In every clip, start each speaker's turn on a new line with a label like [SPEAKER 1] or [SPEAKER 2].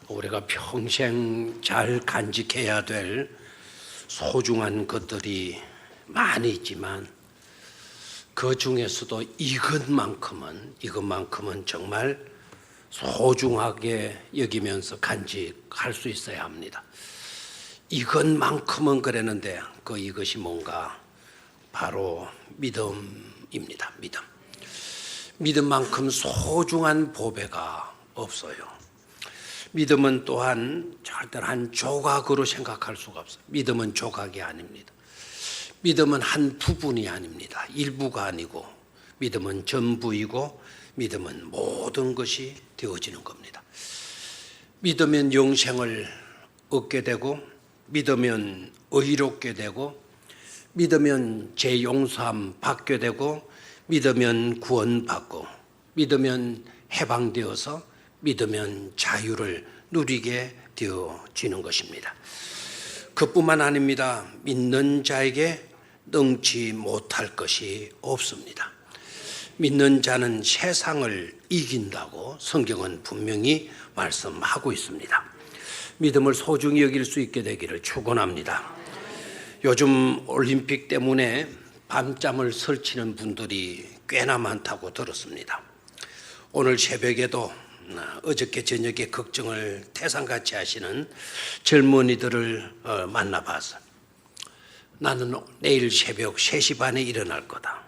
[SPEAKER 1] 우리가 평생 잘 간직해야 될 소중한 것들이 많이 있지만 그 중에서도 이것만큼은 정말 소중하게 여기면서 간직할 수 있어야 합니다. 이것만큼은 그랬는데 이것이 뭔가 바로 믿음입니다. 믿음만큼 소중한 보배가 없어요. 믿음은 또한 절대로 한 조각으로 생각할 수가 없어요. 믿음은 조각이 아닙니다. 믿음은 한 부분이 아닙니다. 일부가 아니고 믿음은 전부이고 믿음은 모든 것이 되어지는 겁니다. 믿으면 영생을 얻게 되고 믿으면 의롭게 되고 믿으면 죄 용서함 받게 되고 믿으면 구원받고 믿으면 해방되어서 믿으면 자유를 누리게 되어지는 것입니다. 그뿐만 아닙니다. 믿는 자에게 능치 못할 것이 없습니다. 믿는 자는 세상을 이긴다고 성경은 분명히 말씀하고 있습니다. 믿음을 소중히 여길 수 있게 되기를 축원합니다. 요즘 올림픽 때문에 밤잠을 설치는 분들이 꽤나 많다고 들었습니다. 오늘 새벽에도 어저께 저녁에 걱정을 태산같이 하시는 젊은이들을 만나봤어요. 나는 내일 새벽 3시 반에 일어날 거다.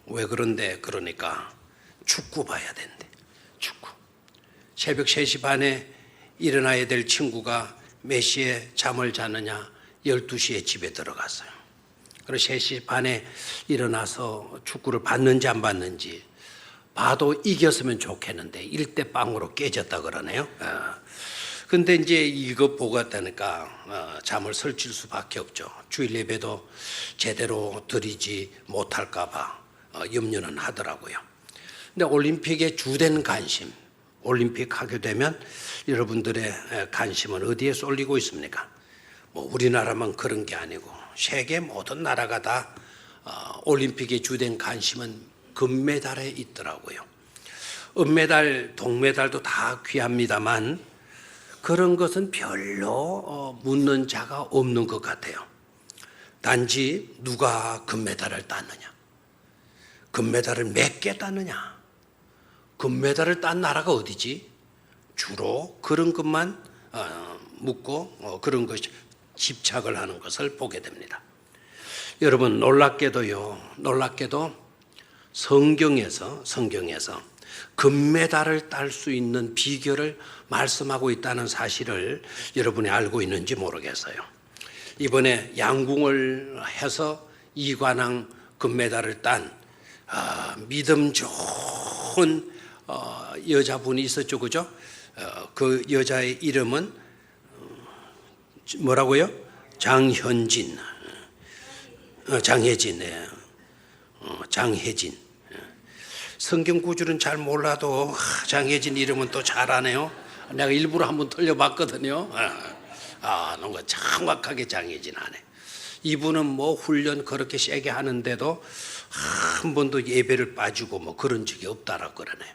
[SPEAKER 1] 왜 그런데? 그러니까 축구 봐야 된대. 축구. 새벽 3시 반에 일어나야 될 친구가 몇 시에 잠을 자느냐? 12시에 집에 들어갔어요. 그래서 3시 반에 일어나서 축구를 봤는지 안 봤는지 봐도 이겼으면 좋겠는데 1대0으로 깨졌다 그러네요. 근데 이제 이거 보고 왔다니까 잠을 설칠 수밖에 없죠. 주일 예배도 제대로 드리지 못할까 봐 염려는 하더라고요. 근데 올림픽의 주된 관심, 올림픽 하게 되면 여러분들의 관심은 어디에 쏠리고 있습니까? 우리나라만 그런 게 아니고 세계 모든 나라가 다 올림픽의 주된 관심은 금메달에 있더라고요. 은메달, 동메달도 다 귀합니다만 그런 것은 별로 묻는 자가 없는 것 같아요. 단지 누가 금메달을 땄느냐, 금메달을 몇 개 땄느냐, 금메달을 딴 나라가 어디지? 주로 그런 것만 묻고 그런 것이 집착을 하는 것을 보게 됩니다. 여러분 놀랍게도 성경에서 금메달을 딸 수 있는 비결을 말씀하고 있다는 사실을 여러분이 알고 있는지 모르겠어요. 이번에 양궁을 해서 이관왕 금메달을 딴 믿음 좋은 여자분이 있었죠, 그죠? 그 여자의 이름은 뭐라고요? 장혜진. 성경 구절은 잘 몰라도 장혜진 이름은 또 잘하네요. 내가 일부러 한번 틀려봤거든요. 뭔가 정확하게 장혜진 하네. 이분은 훈련 그렇게 세게 하는데도 한 번도 예배를 빠지고 그런 적이 없다라고 그러네요.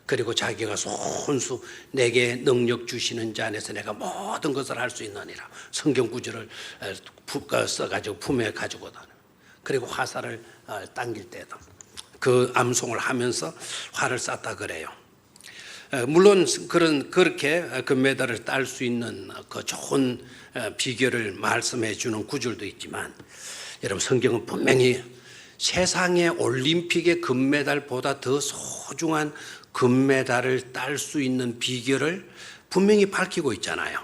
[SPEAKER 1] 그리고 자기가 손수 내게 능력 주시는 자 안에서 내가 모든 것을 할 수 있느니라. 성경 구절을 써가지고 품에 가지고 다녀. 그리고 화살을 당길 때도 그 암송을 하면서 활을 쐈다 그래요. 물론 그렇게 금메달을 딸 수 있는 그 좋은 비결을 말씀해 주는 구절도 있지만 여러분 성경은 분명히 세상의 올림픽의 금메달보다 더 소중한 금메달을 딸 수 있는 비결을 분명히 밝히고 있잖아요.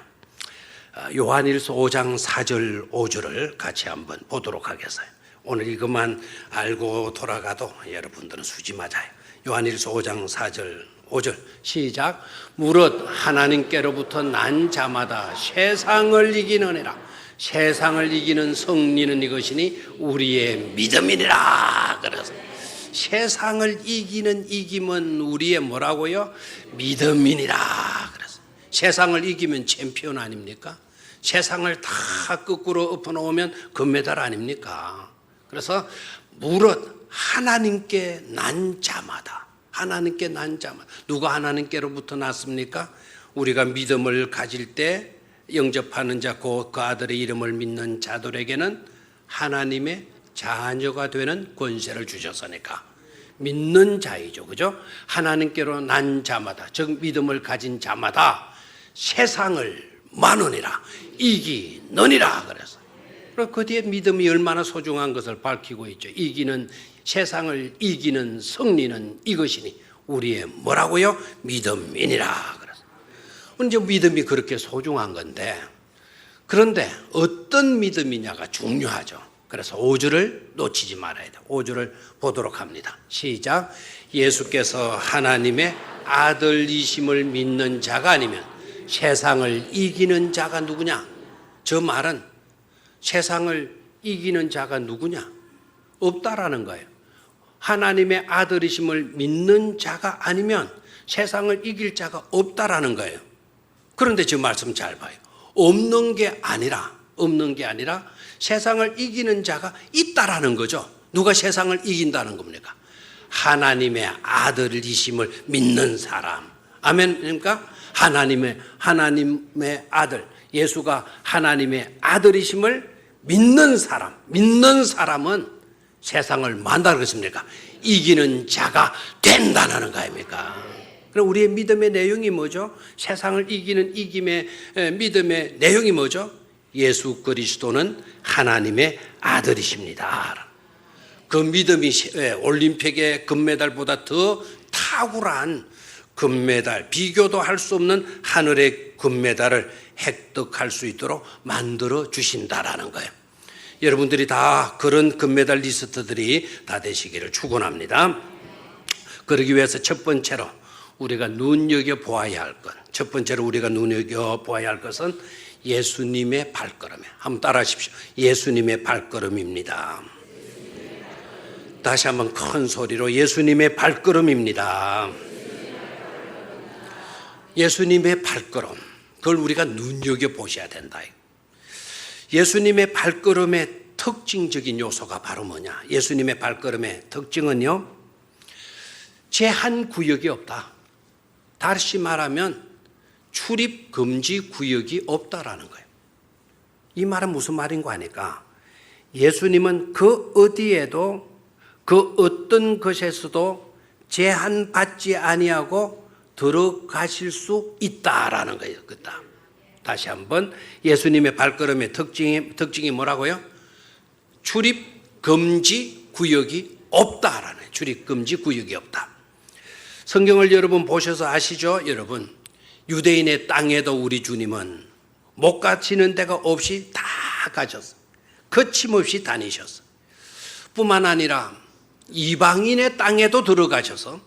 [SPEAKER 1] 요한일서 5장 4절 5절을 같이 한번 보도록 하겠어요. 오늘 이것만 알고 돌아가도 여러분들은 수지 맞아요. 요한일서 5장 4절 5절 시작. 무릇 하나님께로부터 난 자마다 세상을 이기느니라. 세상을 이기는 승리는 이것이니 우리의 믿음이니라. 그래서 세상을 이기는 이김은 우리의 뭐라고요? 믿음이니라. 그래서 세상을 이기면 챔피언 아닙니까? 세상을 다 거꾸로 엎어놓으면 금메달 아닙니까? 그래서 무릇 하나님께 난 자마다 누가 하나님께로부터 났습니까? 우리가 믿음을 가질 때 영접하는 자, 그 아들의 이름을 믿는 자들에게는 하나님의 자녀가 되는 권세를 주셨으니까 믿는 자이죠. 그죠? 하나님께로 난 자마다, 즉 믿음을 가진 자마다 세상을 만원이라 이기느니라 그래서. 그리고 그 뒤에 믿음이 얼마나 소중한 것을 밝히고 있죠. 세상을 이기는 승리는 이것이니 우리의 뭐라고요? 믿음이니라 그래서. 이제 믿음이 그렇게 소중한 건데, 그런데 어떤 믿음이냐가 중요하죠. 그래서 5절을 놓치지 말아야 돼요. 5절을 보도록 합니다. 시작. 예수께서 하나님의 아들이심을 믿는 자가 아니면 세상을 이기는 자가 누구냐? 저 말은 세상을 이기는 자가 누구냐? 없다라는 거예요. 하나님의 아들이심을 믿는 자가 아니면 세상을 이길 자가 없다라는 거예요. 그런데 저 말씀 잘 봐요. 없는 게 아니라 세상을 이기는 자가 있다라는 거죠. 누가 세상을 이긴다는 겁니까? 하나님의 아들이심을 믿는 사람. 아멘입니까? 하나님의 아들, 예수가 하나님의 아들이심을 믿는 사람은 세상을 만다는 것입니까? 이기는 자가 된다는 거 아닙니까? 그럼 우리의 믿음의 내용이 뭐죠? 세상을 이기는 믿음의 내용이 뭐죠? 예수 그리스도는 하나님의 아들이십니다. 그 믿음이 올림픽의 금메달보다 더 탁월한 금메달, 비교도 할 수 없는 하늘의 금메달을 획득할 수 있도록 만들어 주신다라는 거예요. 여러분들이 다 그런 금메달 리스트들이 다 되시기를 축원합니다. 그러기 위해서 첫 번째로 우리가 눈여겨보아야 할 것, 첫 번째로 우리가 눈여겨보아야 할 것은 예수님의 발걸음이에요. 한번 따라하십시오. 예수님의 발걸음입니다. 다시 한번 큰 소리로 예수님의 발걸음입니다. 예수님의 발걸음, 그걸 우리가 눈여겨보셔야 된다. 예수님의 발걸음의 특징적인 요소가 바로 뭐냐? 예수님의 발걸음의 특징은요, 제한 구역이 없다. 다시 말하면 출입 금지 구역이 없다라는 거예요. 이 말은 무슨 말인가 하니까 예수님은 그 어디에도 그 어떤 것에서도 제한받지 아니하고 들어가실 수 있다라는 거예요. 다시 한번 예수님의 발걸음의 특징이 뭐라고요? 출입 금지 구역이 없다라는 거예요. 출입 금지 구역이 없다. 성경을 여러분 보셔서 아시죠? 여러분, 유대인의 땅에도 우리 주님은 못 가시는 데가 없이 다 가셨어요. 거침없이 다니셨어요. 뿐만 아니라 이방인의 땅에도 들어가셔서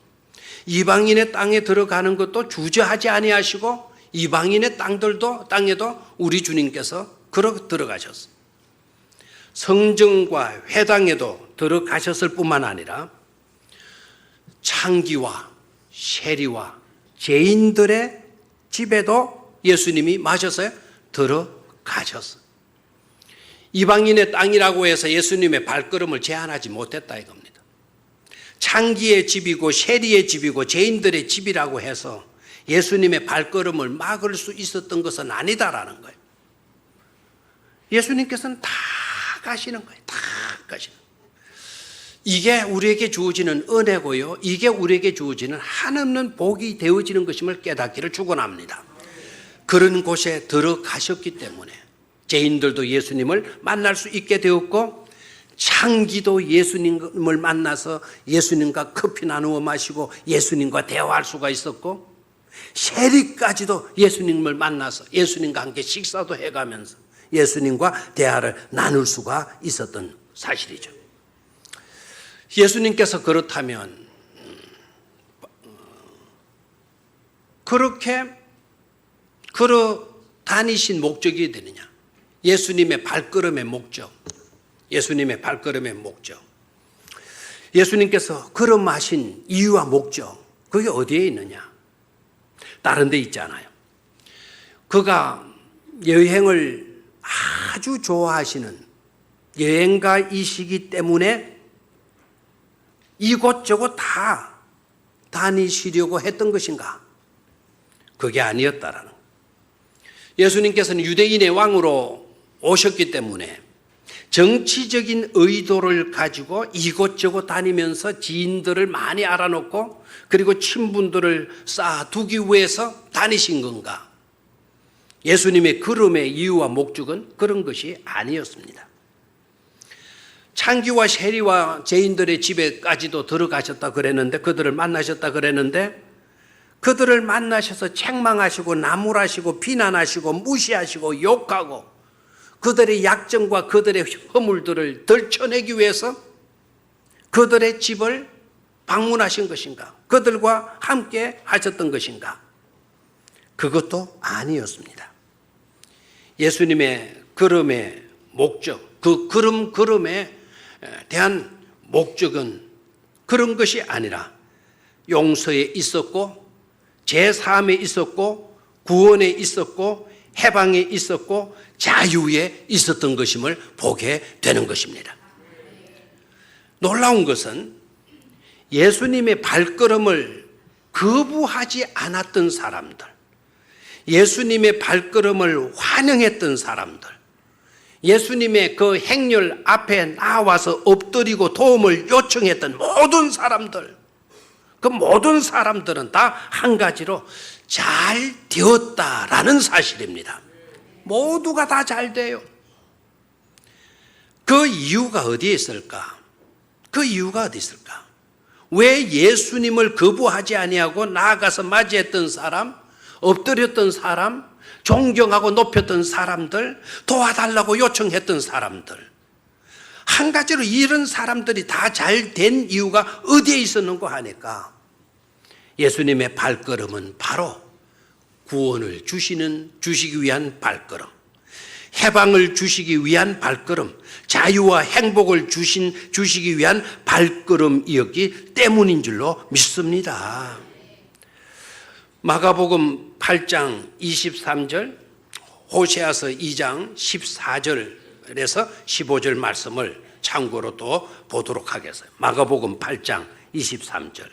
[SPEAKER 1] 이방인의 땅에 들어가는 것도 주저하지 아니하시고 이방인의 땅에도 우리 주님께서 들어가셨어요. 성전과 회당에도 들어가셨을 뿐만 아니라 창기와 세리와 죄인들의 집에도 예수님이 마셨어요? 들어가셨어요. 이방인의 땅이라고 해서 예수님의 발걸음을 제한하지 못했다 이겁니다. 창기의 집이고 세리의 집이고 죄인들의 집이라고 해서 예수님의 발걸음을 막을 수 있었던 것은 아니다라는 거예요. 예수님께서는 다 가시는 거예요. 다 가시는 거예요. 이게 우리에게 주어지는 은혜고요. 이게 우리에게 주어지는 한없는 복이 되어지는 것임을 깨닫기를 축원합니다. 그런 곳에 들어가셨기 때문에 죄인들도 예수님을 만날 수 있게 되었고 창기도 예수님을 만나서 예수님과 커피 나누어 마시고 예수님과 대화할 수가 있었고 세리까지도 예수님을 만나서 예수님과 함께 식사도 해가면서 예수님과 대화를 나눌 수가 있었던 사실이죠. 예수님께서 그렇다면 그렇게 걸어 다니신 목적이 되느냐? 예수님의 발걸음의 목적. 예수님의 발걸음의 목적. 예수님께서 걸음하신 이유와 목적. 그게 어디에 있느냐? 다른 데 있잖아요. 그가 여행을 아주 좋아하시는 여행가이시기 때문에 이곳저곳 다 다니시려고 했던 것인가? 그게 아니었다라는 거예요. 예수님께서는 유대인의 왕으로 오셨기 때문에 정치적인 의도를 가지고 이곳저곳 다니면서 지인들을 많이 알아놓고 그리고 친분들을 쌓아두기 위해서 다니신 건가? 예수님의 걸음의 이유와 목적은 그런 것이 아니었습니다. 창기와 세리와 죄인들의 집에까지도 들어가셨다 그랬는데, 그들을 만나셨다 그랬는데, 그들을 만나셔서 책망하시고 나무라시고 비난하시고 무시하시고 욕하고 그들의 약점과 그들의 허물들을 덜쳐내기 위해서 그들의 집을 방문하신 것인가? 그들과 함께 하셨던 것인가? 그것도 아니었습니다. 예수님의 걸음의 목적, 그 걸음에 대한 목적은 그런 것이 아니라 용서에 있었고 제사함에 있었고 구원에 있었고 해방에 있었고 자유에 있었던 것임을 보게 되는 것입니다. 놀라운 것은 예수님의 발걸음을 거부하지 않았던 사람들, 예수님의 발걸음을 환영했던 사람들, 예수님의 그 행렬 앞에 나와서 엎드리고 도움을 요청했던 모든 사람들, 그 모든 사람들은 다 한 가지로 잘 되었다라는 사실입니다. 모두가 다 잘 돼요. 그 이유가 어디에 있을까? 그 이유가 어디 있을까? 왜 예수님을 거부하지 아니하고 나아가서 맞이했던 사람, 엎드렸던 사람, 존경하고 높였던 사람들, 도와달라고 요청했던 사람들, 한 가지로 이런 사람들이 다 잘 된 이유가 어디에 있었는가 하니까 예수님의 발걸음은 바로 구원을 주시기 위한 발걸음, 해방을 주시기 위한 발걸음, 자유와 행복을 주시기 위한 발걸음이었기 때문인 줄로 믿습니다. 마가복음 8장 23절, 호세아서 2장 14절에서 15절 말씀을 참고로 또 보도록 하겠어요. 마가복음 8장 23절.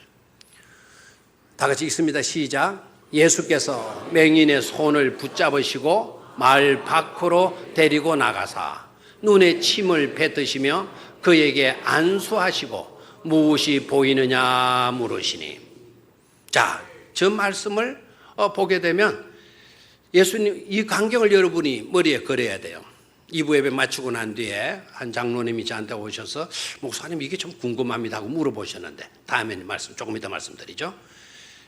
[SPEAKER 1] 다 같이 읽습니다. 시작. 예수께서 맹인의 손을 붙잡으시고 마을 밖으로 데리고 나가사 눈에 침을 뱉으시며 그에게 안수하시고 무엇이 보이느냐 물으시니. 자, 저 말씀을 보게 되면 예수님 이 광경을 여러분이 머리에 그려야 돼요. 2부 예배 마치고 난 뒤에 한 장로님이 저한테 오셔서 목사님 이게 좀 궁금합니다 하고 물어보셨는데 다음에 조금 이따 말씀드리죠.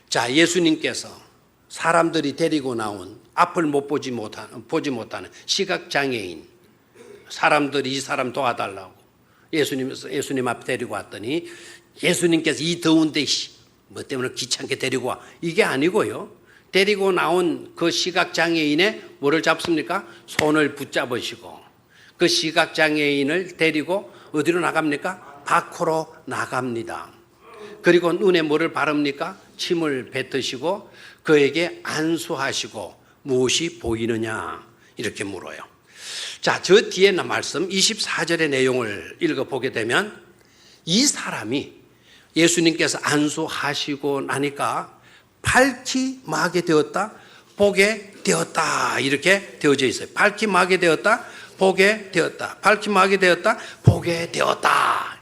[SPEAKER 1] 자, 예수님께서 사람들이 데리고 나온 앞을 보지 못하는 시각장애인 사람들이 이 사람 도와달라고 예수님 앞에 데리고 왔더니 예수님께서 이 더운데 뭐 때문에 귀찮게 데리고 와 이게 아니고요. 데리고 나온 그 시각장애인의 뭐를 잡습니까? 손을 붙잡으시고 그 시각장애인을 데리고 어디로 나갑니까? 밖으로 나갑니다. 그리고 눈에 뭐를 바릅니까? 침을 뱉으시고 그에게 안수하시고 무엇이 보이느냐 이렇게 물어요. 자, 저 뒤에 말씀 24절의 내용을 읽어보게 되면 이 사람이 예수님께서 안수하시고 나니까 밝히 마게 되었다, 보게 되었다 이렇게 되어져 있어요. 밝히 마게 되었다, 보게 되었다, 밝히 마게 되었다, 보게 되었다.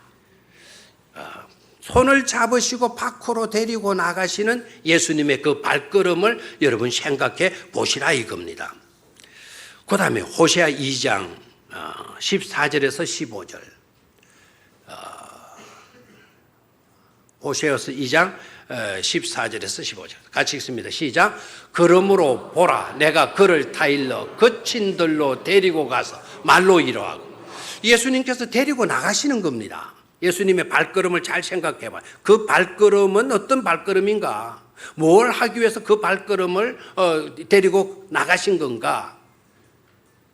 [SPEAKER 1] 손을 잡으시고 밖으로 데리고 나가시는 예수님의 그 발걸음을 여러분 생각해 보시라 이겁니다. 그 다음에 호세아 2장 14절에서 15절. 호세아서 2장 14절에서 15절 같이 읽습니다. 시작. 그러므로 보라 내가 그를 타일러 거친 들로 데리고 가서 말로 이러하고. 예수님께서 데리고 나가시는 겁니다. 예수님의 발걸음을 잘 생각해 봐요. 그 발걸음은 어떤 발걸음인가? 뭘 하기 위해서 그 발걸음을 데리고 나가신 건가?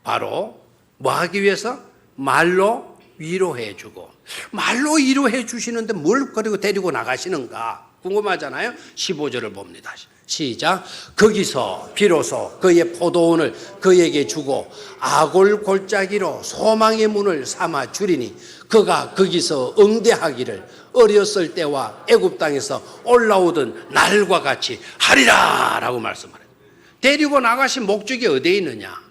[SPEAKER 1] 바로 뭐 하기 위해서? 말로 위로해 주고. 말로 위로해 주시는데 뭘 그리고 데리고 나가시는가? 궁금하잖아요. 15절을 봅니다. 시작. 거기서 비로소 그의 포도원을 그에게 주고 아골 골짜기로 소망의 문을 삼아 주리니 그가 거기서 응대하기를 어렸을 때와 애굽 땅에서 올라오던 날과 같이 하리라 라고 말씀하래요. 데리고 나가신 목적이 어디에 있느냐?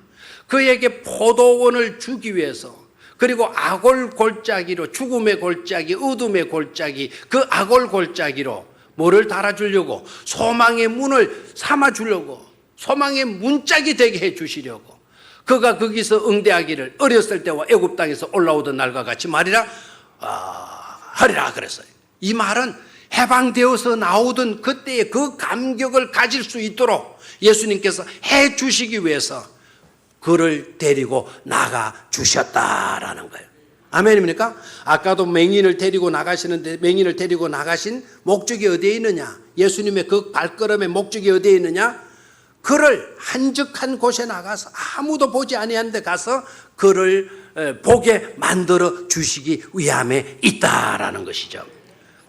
[SPEAKER 1] 그에게 포도원을 주기 위해서, 그리고 악을 골짜기로, 죽음의 골짜기, 어둠의 골짜기, 그 악을 골짜기로 뭐를 달아주려고? 소망의 문을 삼아주려고, 소망의 문짝이 되게 해주시려고. 그가 거기서 응대하기를 어렸을 때와 애굽 땅에서 올라오던 날과 같이 말이라 하리라 그랬어요. 이 말은 해방되어서 나오던 그때의 그 감격을 가질 수 있도록 예수님께서 해 주시기 위해서 그를 데리고 나가 주셨다라는 거예요. 아멘입니까? 아까도 맹인을 데리고 나가시는데, 맹인을 데리고 나가신 목적이 어디에 있느냐? 예수님의 그 발걸음의 목적이 어디에 있느냐? 그를 한적한 곳에 나가서 아무도 보지 아니한 데 가서 그를 보게 만들어 주시기 위함에 있다라는 것이죠.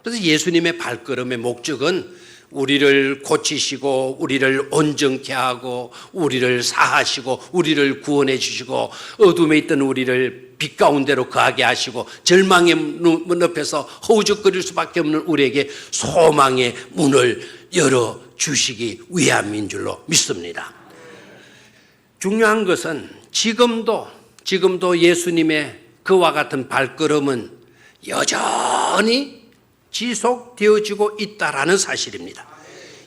[SPEAKER 1] 그래서 예수님의 발걸음의 목적은 우리를 고치시고 우리를 온전케 하고 우리를 사하시고 우리를 구원해 주시고 어둠에 있던 우리를 빛 가운데로 거하게 하시고 절망의 문 앞에서 허우적거릴 수밖에 없는 우리에게 소망의 문을 열어 주시기 위함인 줄로 믿습니다. 중요한 것은 지금도 예수님의 그와 같은 발걸음은 여전히 지속되어지고 있다라는 사실입니다.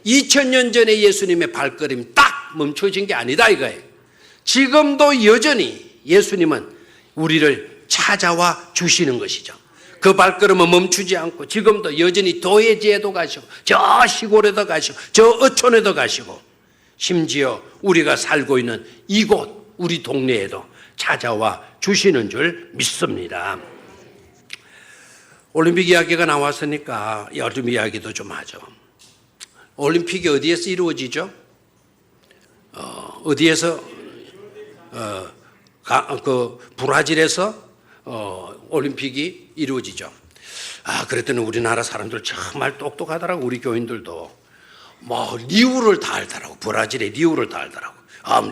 [SPEAKER 1] 2000년 전에 예수님의 발걸음이 딱 멈춰진 게 아니다 이거예요. 지금도 여전히 예수님은 우리를 찾아와 주시는 것이죠. 그 발걸음은 멈추지 않고 지금도 여전히 도해지에도 가시고 저 시골에도 가시고 저 어촌에도 가시고 심지어 우리가 살고 있는 이곳 우리 동네에도 찾아와 주시는 줄 믿습니다. 올림픽 이야기가 나왔으니까 요즘 이야기도 좀 하죠. 올림픽이 어디에서 이루어지죠? 어디에서? 브라질에서 올림픽이 이루어지죠. 그랬더니 우리나라 사람들 정말 똑똑하더라고. 우리 교인들도 뭐 리우를 다 알더라고. 브라질의 리우를 다 알더라고.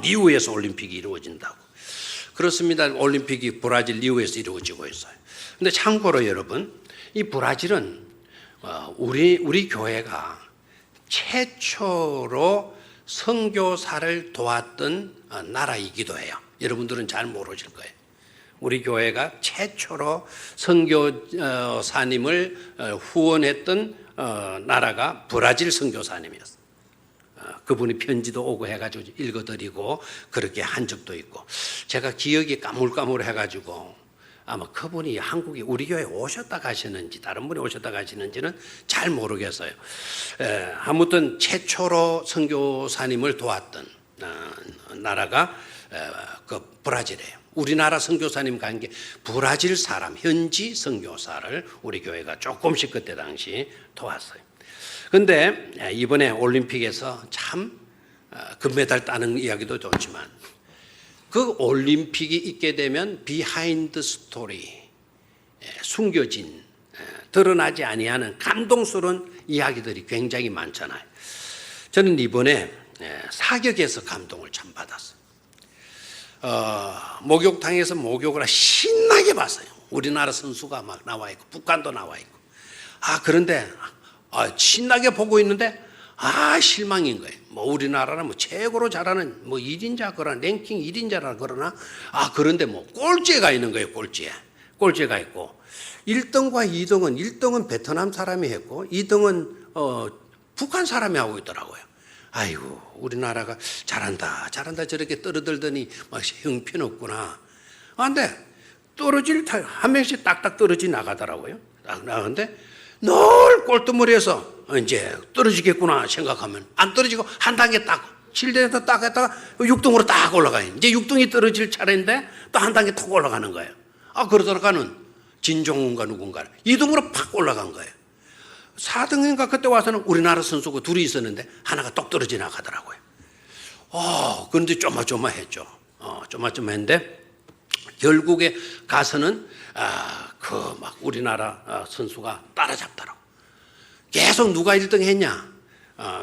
[SPEAKER 1] 리우에서 올림픽이 이루어진다고. 그렇습니다. 올림픽이 브라질 리우에서 이루어지고 있어요. 근데 참고로 여러분, 이 브라질은 우리 교회가 최초로 선교사를 도왔던 나라이기도 해요. 여러분들은 잘 모르실 거예요. 우리 교회가 최초로 선교사님을 후원했던 나라가 브라질 선교사님이었어요. 그분이 편지도 오고 해가지고 읽어드리고 그렇게 한 적도 있고, 제가 기억이 까물까물해가지고 아마 그분이 한국에 우리 교회에 오셨다 가시는지 다른 분이 오셨다 가시는지는 잘 모르겠어요. 아무튼 최초로 선교사님을 도왔던 나라가 그 브라질이에요. 우리나라 선교사님 간 게 브라질 사람, 현지 선교사를 우리 교회가 조금씩 그때 당시 도왔어요. 그런데 이번에 올림픽에서 참 금메달 따는 이야기도 좋지만 그 올림픽이 있게 되면 비하인드 스토리, 숨겨진, 드러나지 아니하는 감동스러운 이야기들이 굉장히 많잖아요. 저는 이번에 사격에서 감동을 참 받았어요. 목욕탕에서 목욕을 신나게 봤어요. 우리나라 선수가 막 나와 있고 북한도 나와 있고. 그런데 신나게 보고 있는데 실망인 거예요. 뭐 우리나라는 뭐 최고로 잘하는 뭐 1인자 그러나 랭킹 1인자라 그러나 그런데 뭐 꼴찌가 있는 거예요. 꼴찌가 있고 1등과 2등은 1등은 베트남 사람이 했고 2등은 북한 사람이 하고 있더라고요. 아이고 우리나라가 잘한다 저렇게 떨어들더니 막 형편없구나. 근데 한 명씩 딱딱 떨어지 나가더라고요. 딱 나가는데 늘 꼴뚜머리에서 이제 떨어지겠구나 생각하면 안 떨어지고 한 단계 딱 7등에서 딱 했다가 6등으로 딱 올라가요. 이제 6등이 떨어질 차례인데 또 한 단계 톡 올라가는 거예요. 그러다가는 진종훈가 누군가 2등으로 팍 올라간 거예요. 4등인가 그때 와서는 우리나라 선수가 둘이 있었는데 하나가 똑 떨어지 나가더라고요. 그런데 조마조마했죠. 조마조마했는데 결국에 가서는 막 우리나라 선수가 따라잡더라고. 계속 누가 1등 했냐?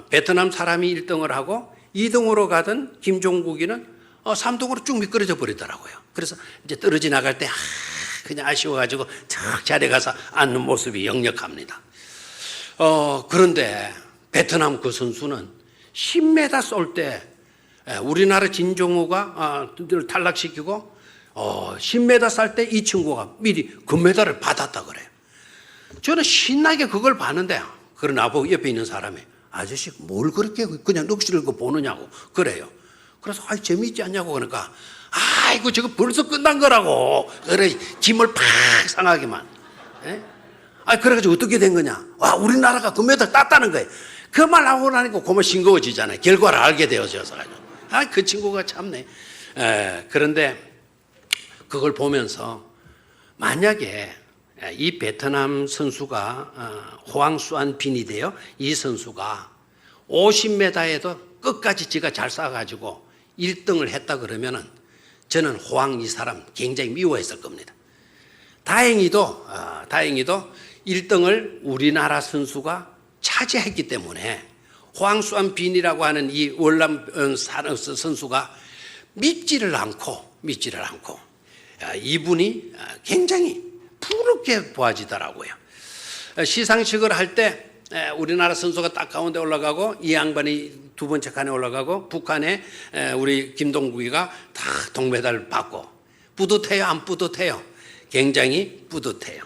[SPEAKER 1] 베트남 사람이 1등을 하고 2등으로 가던 김종국이는 3등으로 쭉 미끄러져 버리더라고요. 그래서 이제 떨어지 나갈 때 그냥 아쉬워가지고 탁 자리에 가서 앉는 모습이 역력합니다. 그런데 베트남 그 선수는 10m 쏠 때 우리나라 진종우가 탈락시키고 10m 쌀 때 이 친구가 미리 금메달을 받았다 그래요. 저는 신나게 그걸 봤는데, 그러나 나보고 옆에 있는 사람이 아저씨 뭘 그렇게 그냥 넋을 보느냐고 그래요. 그래서 재미있지 않냐고 그러니까 아이고 저거 벌써 끝난 거라고 그래 짐을 팍 상하게만. 그래가지고 어떻게 된 거냐? 와 우리나라가 금메달 땄다는 거예요. 그 말 하고 나니까 고만 싱거워지잖아요. 결과를 알게 되어져서 그 친구가 참네. 그런데 그걸 보면서 만약에 이 베트남 선수가 호앙수안 빈이데요. 이 선수가 50m에도 끝까지 지가 잘 쏴가지고 1등을 했다 그러면은 저는 호앙 이 사람 굉장히 미워했을 겁니다. 다행히도 1등을 우리나라 선수가 차지했기 때문에 호앙수안 빈이라고 하는 이 월남 선수가 믿지를 않고 이분이 굉장히 부럽게 보아지더라고요. 시상식을 할 때 우리나라 선수가 딱 가운데 올라가고 이 양반이 두 번째 칸에 올라가고 북한에 우리 김동국이가 다 동메달을 받고 뿌듯해요, 안 뿌듯해요? 굉장히 뿌듯해요.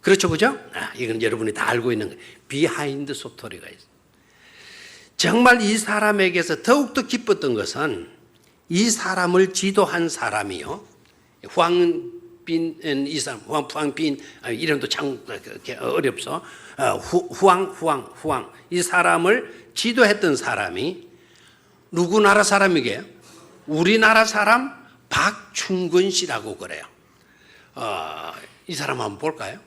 [SPEAKER 1] 그렇죠, 그죠? 이건 여러분이 다 알고 있는 거예요. 비하인드 스토리가 있어요. 정말 이 사람에게서 더욱더 기뻤던 것은 이 사람을 지도한 사람이요. 후앙빈 이 사람, 후앙빈 이름도 참 어렵소. 후앙 이 사람을 지도했던 사람이 누구 나라 사람이게요? 우리나라 사람 박충근 씨라고 그래요. 이 사람 한번 볼까요?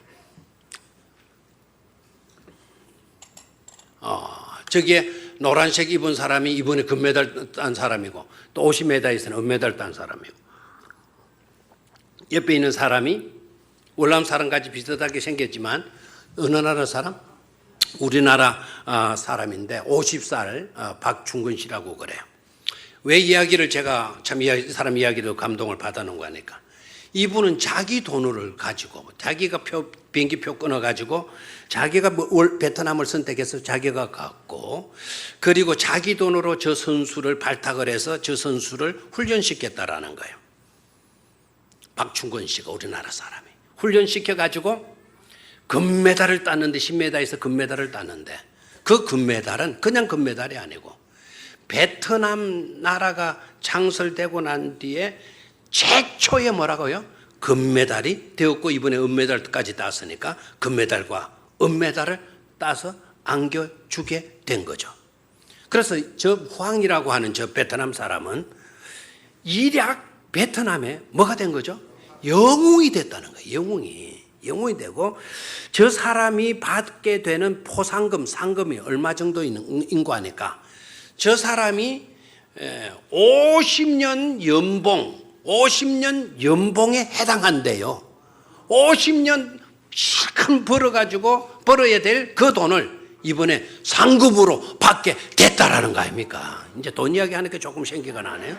[SPEAKER 1] 저기에 노란색 입은 사람이 이번에 금메달 딴 사람이고 또 50m에서는 은메달 딴 사람이고 옆에 있는 사람이 월남 사람같이 비슷하게 생겼지만 어느 나라 사람? 우리나라 사람인데 50살 박충근 씨라고 그래요. 왜 이야기를 제가 참 이 사람 이야기도 감동을 받아놓은 거니까 이분은 자기 돈을 가지고 자기가 비행기표 끊어가지고 자기가 베트남을 선택해서 자기가 갔고 그리고 자기 돈으로 저 선수를 발탁을 해서 저 선수를 훈련시켰다라는 거예요. 박충근 씨가 우리나라 사람이 훈련시켜가지고 금메달을 땄는데 10m에서 금메달을 땄는데 그 금메달은 그냥 금메달이 아니고 베트남 나라가 창설되고 난 뒤에 최초의 뭐라고요? 금메달이 되었고 이번에 은메달까지 땄으니까 금메달과 은메달을 따서 안겨주게 된 거죠. 그래서 저 후앙이라고 하는 저 베트남 사람은 일약 베트남에 뭐가 된 거죠? 영웅이 됐다는 거예요. 영웅이 되고 저 사람이 받게 되는 포상금, 상금이 얼마 정도 인고 하니까 저 사람이 50년 연봉에 해당한대요. 50년 실컷 벌어야 될 그 돈을 이번에 상급으로 받게 됐다라는 거 아닙니까? 이제 돈 이야기 하니까 조금 생기가 나네요.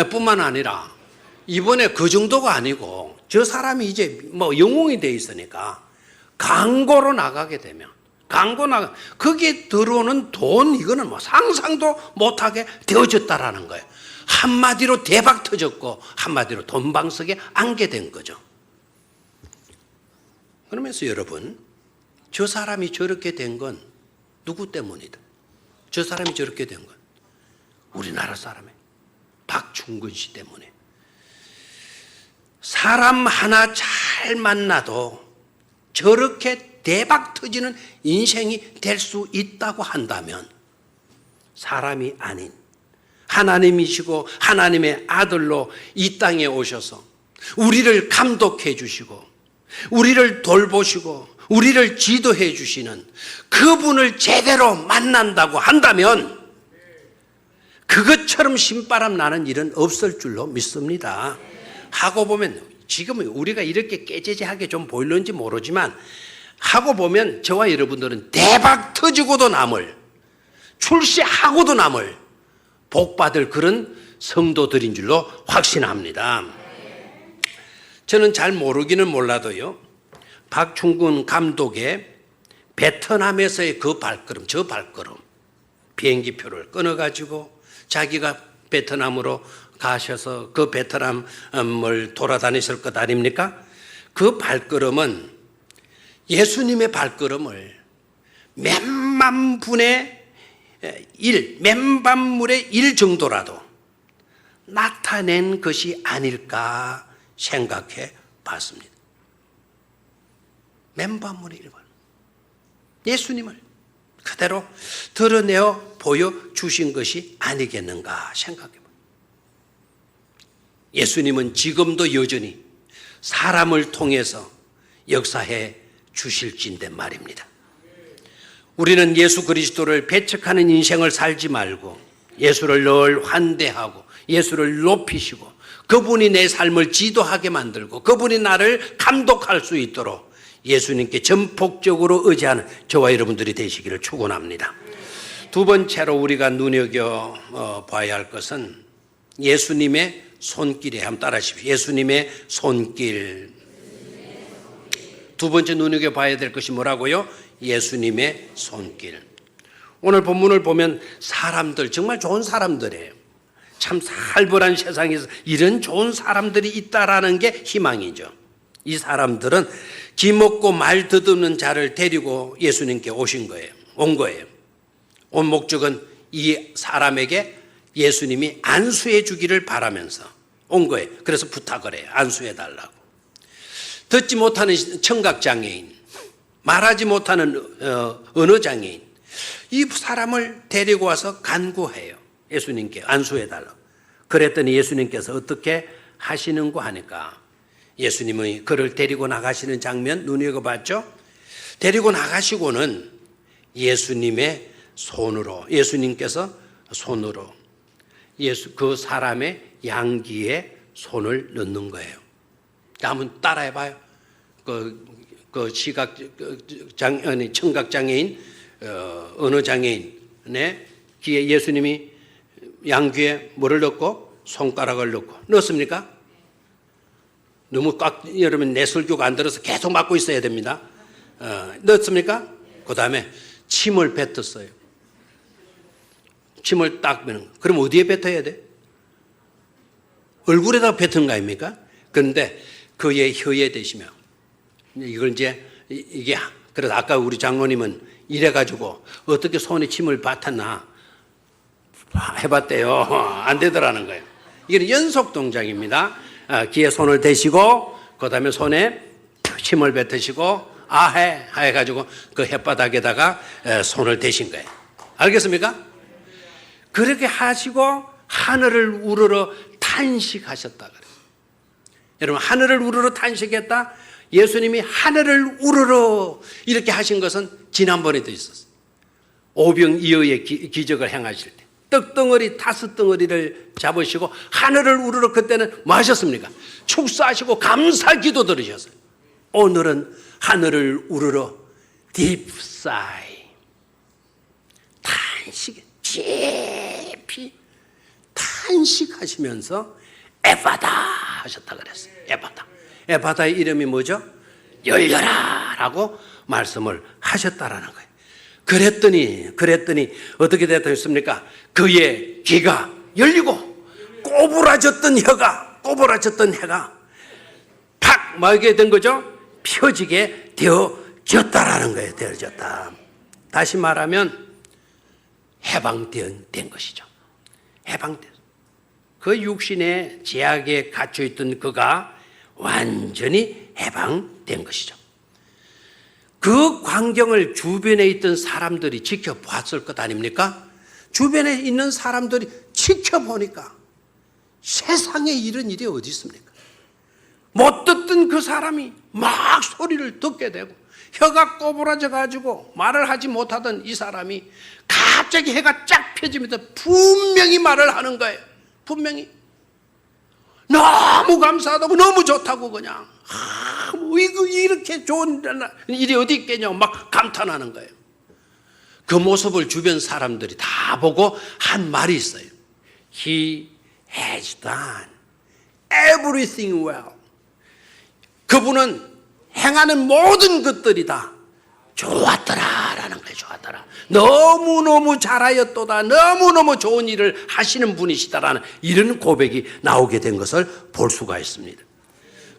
[SPEAKER 1] 뿐만 아니라 이번에 그 정도가 아니고 저 사람이 이제 뭐 영웅이 돼 있으니까 광고로 나가게 되면 거기에 들어오는 돈 이거는 뭐 상상도 못하게 되어졌다라는 거예요. 한마디로 대박 터졌고 한마디로 돈방석에 안게 된 거죠. 그러면서 여러분 저 사람이 저렇게 된 건 누구 때문이다? 저 사람이 저렇게 된 건 우리나라 사람의 박충근 씨 때문에. 사람 하나 잘 만나도 저렇게 대박 터지는 인생이 될 수 있다고 한다면 사람이 아닌 하나님이시고 하나님의 아들로 이 땅에 오셔서 우리를 감독해 주시고 우리를 돌보시고 우리를 지도해 주시는 그분을 제대로 만난다고 한다면 그것처럼 신바람 나는 일은 없을 줄로 믿습니다. 하고 보면 지금 우리가 이렇게 깨재재하게 좀 보일는지 모르지만 하고 보면 저와 여러분들은 대박 터지고도 남을 출세하고도 남을 복받을 그런 성도들인 줄로 확신합니다. 저는 잘 모르기는 몰라도요 박충근 감독의 베트남에서의 그 발걸음, 저 발걸음 비행기표를 끊어가지고 자기가 베트남으로 가셔서 그 베트남을 돌아다니실 것 아닙니까? 그 발걸음은 예수님의 발걸음을 몇만 분의 1, 몇만 분의 1 정도라도 나타낸 것이 아닐까 생각해 봤습니다. 몇만 분의 1번. 예수님을 그대로 드러내어 보여주신 것이 아니겠는가 생각해 봅니다. 예수님은 지금도 여전히 사람을 통해서 역사해 주실진데 말입니다. 우리는 예수 그리스도를 배척하는 인생을 살지 말고 예수를 늘 환대하고 예수를 높이시고 그분이 내 삶을 지도하게 만들고 그분이 나를 감독할 수 있도록 예수님께 전폭적으로 의지하는 저와 여러분들이 되시기를 축원합니다. 두 번째로 우리가 눈여겨봐야 할 것은 예수님의 손길에 한번 따라하십시오. 예수님의 손길. 두 번째 눈여겨봐야 될 것이 뭐라고요? 예수님의 손길. 오늘 본문을 보면 사람들, 정말 좋은 사람들이에요. 참 살벌한 세상에서 이런 좋은 사람들이 있다라는 게 희망이죠. 이 사람들은 기먹고 말 더듬는 자를 데리고 예수님께 온 거예요. 온 목적은 이 사람에게 예수님이 안수해 주기를 바라면서 온 거예요. 그래서 부탁을 해요. 안수해 달라고. 듣지 못하는 청각장애인, 말하지 못하는 언어장애인, 이 사람을 데리고 와서 간구해요. 예수님께 안수해 달라고. 그랬더니 예수님께서 어떻게 하시는고 하니까 예수님이 그를 데리고 나가시는 장면 눈여겨봤죠? 데리고 나가시고는 예수님께서 손으로 그 사람의 양귀에 손을 넣는 거예요. 한번 따라해봐요. 청각장애인, 언어장애인의 귀에 예수님이 양귀에 뭐를 넣고 손가락을 넣습니까? 너무 꽉 여러분 내 설교가 안 들어서 계속 막고 있어야 됩니다. 넣었습니까? 그 다음에 침을 뱉었어요. 침을 딱 뱉는. 그럼 어디에 뱉어야 돼? 얼굴에다 뱉은 거 아닙니까? 그런데 그의 혀에 대시며 이걸 이게 그래서 아까 우리 장로님은 이래가지고 어떻게 손에 침을 뱉었나 해봤대요. 안 되더라는 거예요. 이게 연속 동작입니다. 귀에 손을 대시고 그 다음에 손에 침을 뱉으시고 아해 해가지고 그 혓바닥에다가 손을 대신 거예요. 알겠습니까? 그렇게 하시고 하늘을 우러러 탄식하셨다 그래요. 여러분 하늘을 우러러 탄식했다. 예수님이 하늘을 우러러 이렇게 하신 것은 지난번에도 있었어요. 오병이어의 기적을 행하실 때 떡덩어리 5덩어리를 잡으시고 하늘을 우러러 그때는 뭐 하셨습니까? 축사하시고 감사기도 들으셨어요. 오늘은 하늘을 우러러 deep sigh 탄식 깊이 탄식하시면서 에바다 하셨다 그랬어요. 에바다의 이름이 뭐죠? 열려라 라고 말씀을 하셨다라는 거예요. 그랬더니 어떻게 됐습니까? 그의 귀가 열리고 꼬부라졌던 혀가 팍 뭐게 된 거죠? 펴지게 되어졌다라는 거예요. 되어졌다. 다시 말하면 해방된 것이죠. 해방된. 그 육신의 제약에 갇혀있던 그가 완전히 해방된 것이죠. 그 광경을 주변에 있던 사람들이 지켜봤을 것 아닙니까? 주변에 있는 사람들이 지켜보니까 세상에 이런 일이 어디 있습니까? 못 듣던 그 사람이 막 소리를 듣게 되고 혀가 꼬부라져 가지고 말을 하지 못하던 이 사람이 갑자기 해가 쫙 펴지면서 분명히 말을 하는 거예요. 분명히 너무 감사하다고 너무 좋다고 그냥 뭐 이렇게 좋은 일이 어디 있겠냐고 막 감탄하는 거예요. 그 모습을 주변 사람들이 다 보고 한 말이 있어요. He has done everything well. 그분은 행하는 모든 것들이 다 좋았더라라는 거예요. 좋았더라. 너무너무 잘하였도다. 너무너무 좋은 일을 하시는 분이시다라는 이런 고백이 나오게 된 것을 볼 수가 있습니다.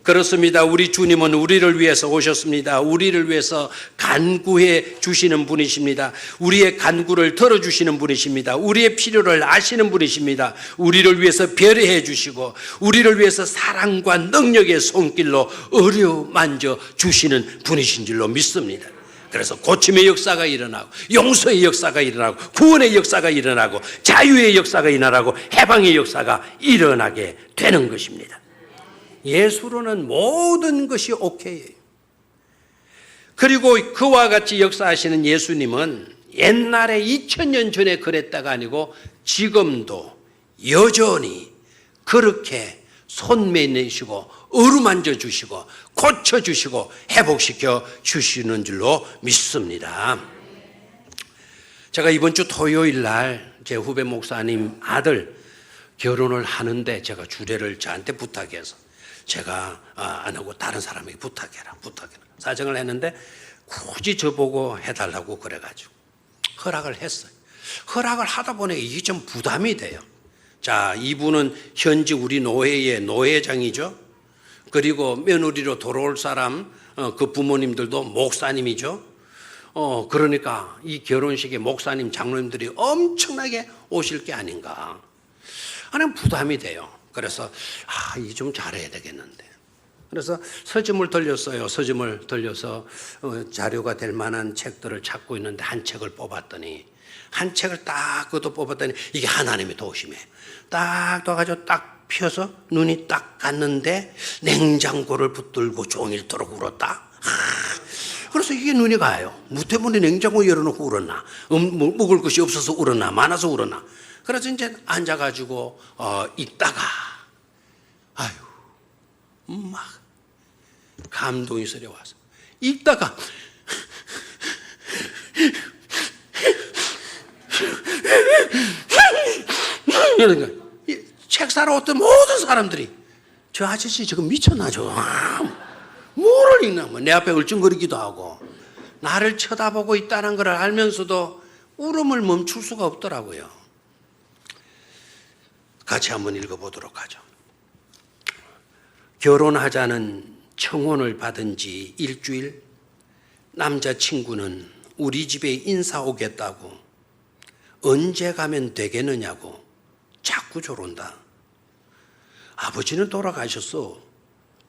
[SPEAKER 1] 그렇습니다. 우리 주님은 우리를 위해서 오셨습니다. 우리를 위해서 간구해 주시는 분이십니다. 우리의 간구를 들어주시는 분이십니다. 우리의 필요를 아시는 분이십니다. 우리를 위해서 배려해 주시고 우리를 위해서 사랑과 능력의 손길로 어루만져 주시는 분이신 줄로 믿습니다. 그래서 고침의 역사가 일어나고 용서의 역사가 일어나고 구원의 역사가 일어나고 자유의 역사가 일어나고 해방의 역사가 일어나게 되는 것입니다. 예수로는 모든 것이 오케이예요. 그리고 그와 같이 역사하시는 예수님은 옛날에 2000년 전에 그랬다가 아니고 지금도 여전히 그렇게 손매내시고 어루만져 주시고 고쳐 주시고 회복시켜 주시는 줄로 믿습니다. 제가 이번 주 토요일 날 제 후배 목사님 아들 결혼을 하는데 제가 주례를 저한테 부탁해서 제가 안 하고 다른 사람에게 부탁해라 사정을 했는데 굳이 저보고 해달라고 그래가지고 허락을 했어요. 허락을 하다 보니 이게 좀 부담이 돼요. 자, 이분은 현지 우리 노회의 노회장이죠. 그리고 며느리로 돌아올 사람 그 부모님들도 목사님이죠. 그러니까 이 결혼식에 목사님 장로님들이 엄청나게 오실 게 아닌가 하는 부담이 돼요. 그래서 이 좀 잘해야 되겠는데. 그래서 서점을 돌렸어요. 서점을 돌려서 자료가 될 만한 책들을 찾고 있는데 한 책을 뽑았더니 한 책을 딱 그것도 뽑았더니 이게 하나님의 도심에 딱 떠가지고 딱 펴서 눈이 딱 갔는데 냉장고를 붙들고 종일토록 울었다. 그래서 이게 눈이 가요. 뭐 때문에 냉장고 열어놓고 울었나? 먹을 것이 없어서 울었나? 많아서 울었나? 그래서 이제 앉아가지고 읽다가 아유 막 감동이 서려와서 읽다가 이러니까 책 사러 왔던 모든 사람들이 저 아저씨 지금 미쳤나 저 뭐를 읽나 뭐 내 앞에 얼쩡거리기도 하고 나를 쳐다보고 있다는 걸 알면서도 울음을 멈출 수가 없더라고요. 같이 한번 읽어보도록 하죠. 결혼하자는 청혼을 받은 지 일주일, 남자친구는 우리 집에 인사 오겠다고 언제 가면 되겠느냐고 자꾸 조른다. 아버지는 돌아가셨어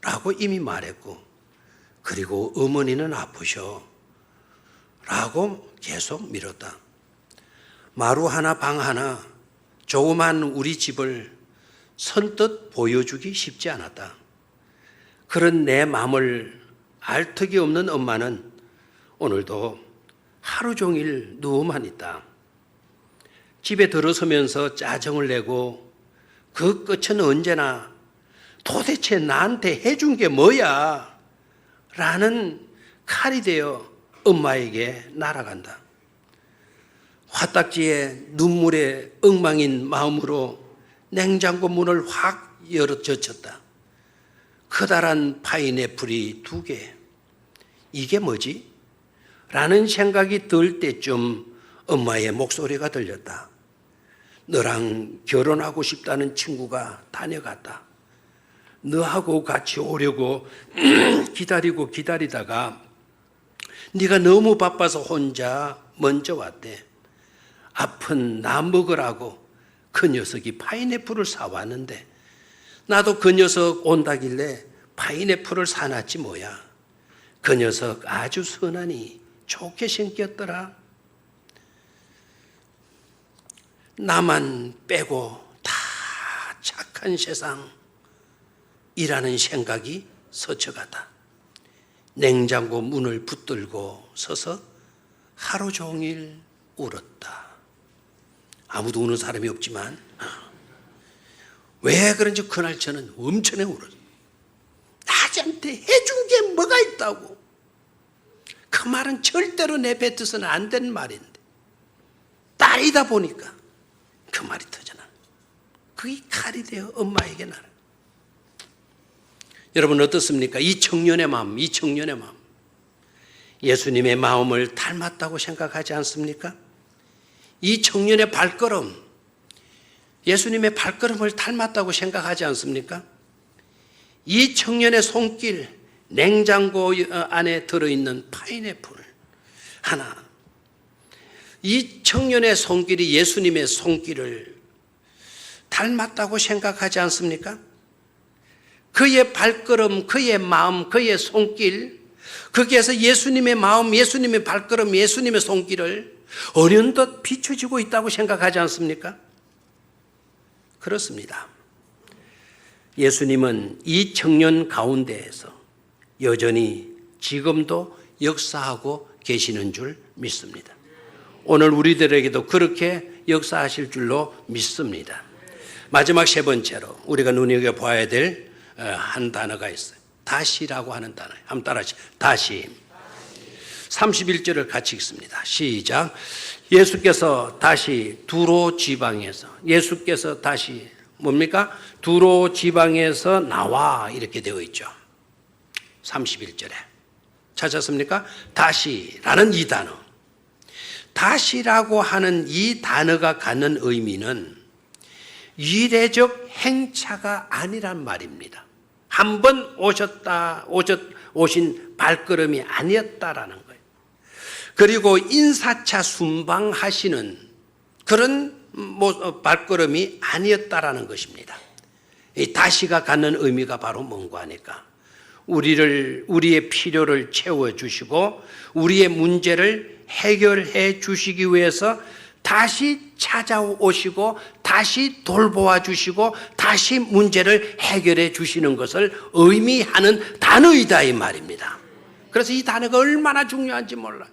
[SPEAKER 1] 라고 이미 말했고 그리고 어머니는 아프셔 라고 계속 밀었다. 마루 하나 방 하나 조그만 우리 집을 선뜻 보여주기 쉽지 않았다. 그런 내 마음을 알 턱이 없는 엄마는 오늘도 하루 종일 누워만 있다. 집에 들어서면서 짜증을 내고 그 끝은 언제나 도대체 나한테 해준 게 뭐야? 라는 칼이 되어 엄마에게 날아간다. 화딱지에 눈물에 엉망인 마음으로 냉장고 문을 확 열어 젖혔다. 커다란 파인애플이 2개. 이게 뭐지? 라는 생각이 들 때쯤 엄마의 목소리가 들렸다. 너랑 결혼하고 싶다는 친구가 다녀갔다. 너하고 같이 오려고 기다리고 기다리다가 네가 너무 바빠서 혼자 먼저 왔대. 아픈 나 먹으라고 그 녀석이 파인애플을 사왔는데 나도 그 녀석 온다길래 파인애플을 사놨지 뭐야. 그 녀석 아주 선하니 좋게 생겼더라. 나만 빼고 다 착한 세상이라는 생각이 스쳐갔다. 냉장고 문을 붙들고 서서 하루 종일 울었다. 아무도 우는 사람이 없지만 왜 그런지 그날 저는 엄청나게 울었어요. 나한테 해준 게 뭐가 있다고. 그 말은 절대로 내뱉어서는 안 되는 말인데 딸이다 보니까 그 말이 터져나. 그게 칼이 되어 엄마에게 날아. 여러분 어떻습니까? 이 청년의 마음, 이 청년의 마음. 예수님의 마음을 닮았다고 생각하지 않습니까? 이 청년의 발걸음, 예수님의 발걸음을 닮았다고 생각하지 않습니까? 이 청년의 손길, 냉장고 안에 들어있는 파인애플 하나, 이 청년의 손길이 예수님의 손길을 닮았다고 생각하지 않습니까? 그의 발걸음, 그의 마음, 그의 손길, 거기에서 예수님의 마음, 예수님의 발걸음, 예수님의 손길을 어련덧 비춰지고 있다고 생각하지 않습니까? 그렇습니다. 예수님은 이 청년 가운데에서 여전히 지금도 역사하고 계시는 줄 믿습니다. 오늘 우리들에게도 그렇게 역사하실 줄로 믿습니다. 마지막 세 번째로 우리가 눈여겨봐야 될 한 단어가 있어요. 다시라고 하는 단어예요. 한번 따라하시죠. 다시. 31절을 같이 읽습니다. 시작. 예수께서 다시 두로 지방에서, 예수께서 다시 뭡니까? 두로 지방에서 나와, 이렇게 되어 있죠. 31절에 찾았습니까? 다시라는 이 단어, 다시라고 하는 이 단어가 갖는 의미는 이례적 행차가 아니란 말입니다. 한 번 오신 발걸음이 아니었다라는 거예요. 그리고 인사차 순방하시는 그런 발걸음이 아니었다라는 것입니다. 이 다시가 갖는 의미가 바로 뭔가 하니까 우리의 필요를 채워주시고 우리의 문제를 해결해 주시기 위해서 다시 찾아오시고 다시 돌보아 주시고 다시 문제를 해결해 주시는 것을 의미하는 단어이다 이 말입니다. 그래서 이 단어가 얼마나 중요한지 몰라요.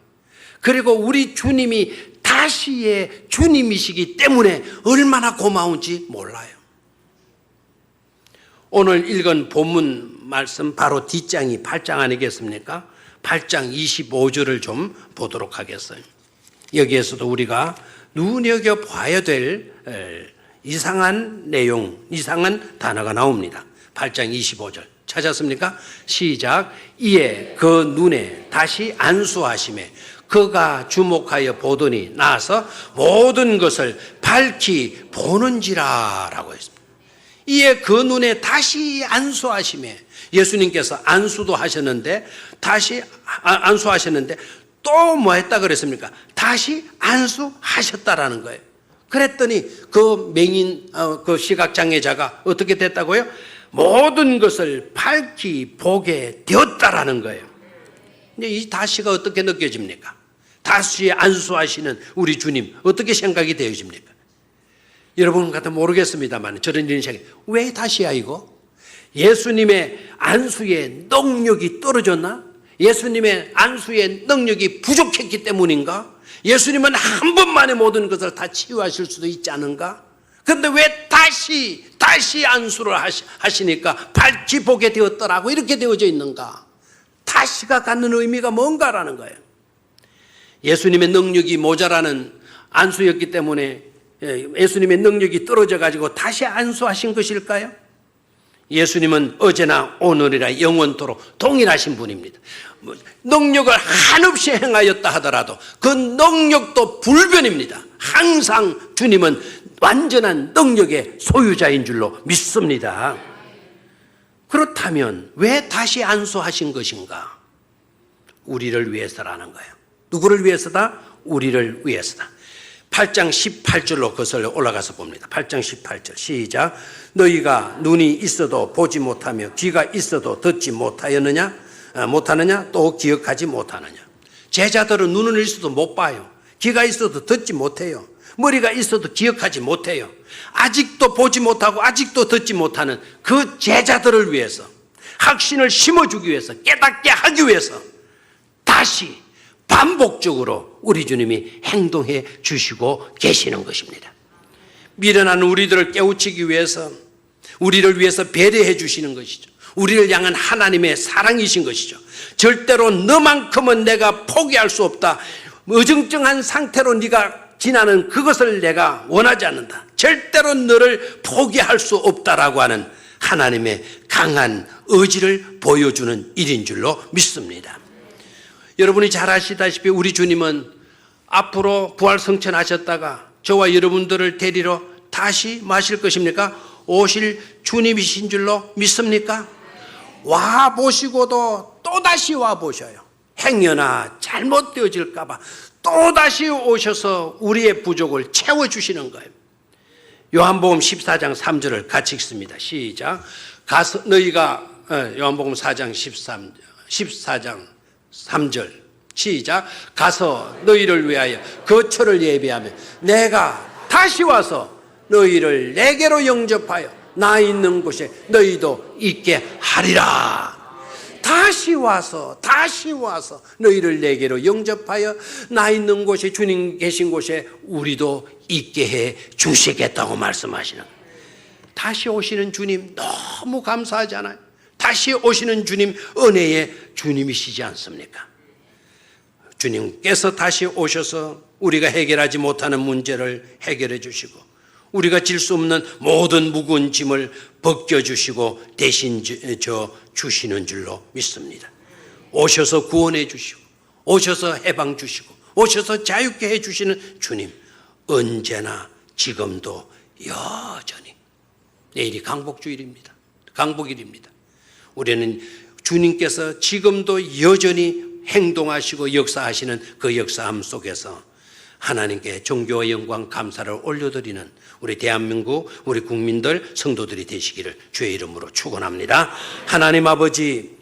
[SPEAKER 1] 그리고 우리 주님이 다시의 주님이시기 때문에 얼마나 고마운지 몰라요. 오늘 읽은 본문 말씀 바로 뒷장이 8장 아니겠습니까? 8장 25절을 좀 보도록 하겠어요. 여기에서도 우리가 눈여겨봐야 될 이상한 내용, 이상한 단어가 나옵니다. 8장 25절 찾았습니까? 시작. 이에 그 눈에 다시 안수하심에 그가 주목하여 보더니 나서 모든 것을 밝히 보는지라 라고 했습니다. 이에 그 눈에 다시 안수하심에, 예수님께서 안수도 하셨는데 다시 안수하셨는데 또 뭐 했다 그랬습니까? 다시 안수하셨다라는 거예요. 그랬더니 그 맹인, 그 시각장애자가 어떻게 됐다고요? 모든 것을 밝히 보게 되었다라는 거예요. 근데 이 다시가 어떻게 느껴집니까? 다시 안수하시는 우리 주님 어떻게 생각이 되어집니까? 여러분 같은 모르겠습니다만 저런 인생에 왜 다시야 이거? 예수님의 안수의 능력이 떨어졌나? 예수님의 안수의 능력이 부족했기 때문인가? 예수님은 한 번만에 모든 것을 다 치유하실 수도 있지 않은가? 그런데 왜 다시 안수를 하시니까 밝히 보게 되었더라고 이렇게 되어져 있는가? 다시가 갖는 의미가 뭔가라는 거예요. 예수님의 능력이 모자라는 안수였기 때문에 예수님의 능력이 떨어져 가지고 다시 안수하신 것일까요? 예수님은 어제나 오늘이라 영원토록 동일하신 분입니다. 능력을 한없이 행하였다 하더라도 그 능력도 불변입니다. 항상 주님은 완전한 능력의 소유자인 줄로 믿습니다. 그렇다면 왜 다시 안수하신 것인가? 우리를 위해서라는 거예요. 누구를 위해서다? 우리를 위해서다. 8장 18절로 그것을 올라가서 봅니다. 8장 18절 시작. 너희가 눈이 있어도 보지 못하며 귀가 있어도 듣지 못하느냐 또 기억하지 못하느냐. 제자들은 눈은 있어도 못 봐요. 귀가 있어도 듣지 못해요. 머리가 있어도 기억하지 못해요. 아직도 보지 못하고 아직도 듣지 못하는 그 제자들을 위해서, 확신을 심어주기 위해서, 깨닫게 하기 위해서 다시 반복적으로 우리 주님이 행동해 주시고 계시는 것입니다. 미련한 우리들을 깨우치기 위해서, 우리를 위해서 배려해 주시는 것이죠. 우리를 향한 하나님의 사랑이신 것이죠. 절대로 너만큼은 내가 포기할 수 없다. 어정쩡한 상태로 네가 지나는 그것을 내가 원하지 않는다. 절대로 너를 포기할 수 없다라고 하는 하나님의 강한 의지를 보여주는 일인 줄로 믿습니다. 여러분이 잘 아시다시피 우리 주님은 앞으로 부활승천하셨다가 저와 여러분들을 데리러 다시 마실 것입니까? 오실 주님이신 줄로 믿습니까? 와 보시고도 또다시 와 보셔요. 행여나 잘못되어질까봐 또다시 오셔서 우리의 부족을 채워주시는 거예요. 요한복음 14장 3절을 같이 읽습니다. 시작. 가서 너희가 요한복음 4장 14장 3절 시작. 가서 너희를 위하여 거처를 예비하며 내가 다시 와서 너희를 내게로 영접하여 나 있는 곳에 너희도 있게 하리라. 다시 와서 너희를 내게로 영접하여 나 있는 곳에 주님 계신 곳에 우리도 있게 해 주시겠다고 말씀하시는 거예요. 다시 오시는 주님 너무 감사하잖아요. 다시 오시는 주님 은혜의 주님이시지 않습니까? 주님께서 다시 오셔서 우리가 해결하지 못하는 문제를 해결해 주시고 우리가 질 수 없는 모든 무거운 짐을 벗겨주시고 대신 주시는 줄로 믿습니다. 오셔서 구원해 주시고 오셔서 해방 주시고 오셔서 자유케 해 주시는 주님 언제나 지금도 여전히 내일이 강복주일입니다. 강복일입니다. 우리는 주님께서 지금도 여전히 행동하시고 역사하시는 그 역사함 속에서 하나님께 존귀와 영광 감사를 올려드리는 우리 대한민국 우리 국민들 성도들이 되시기를 주의 이름으로 축원합니다. 하나님 아버지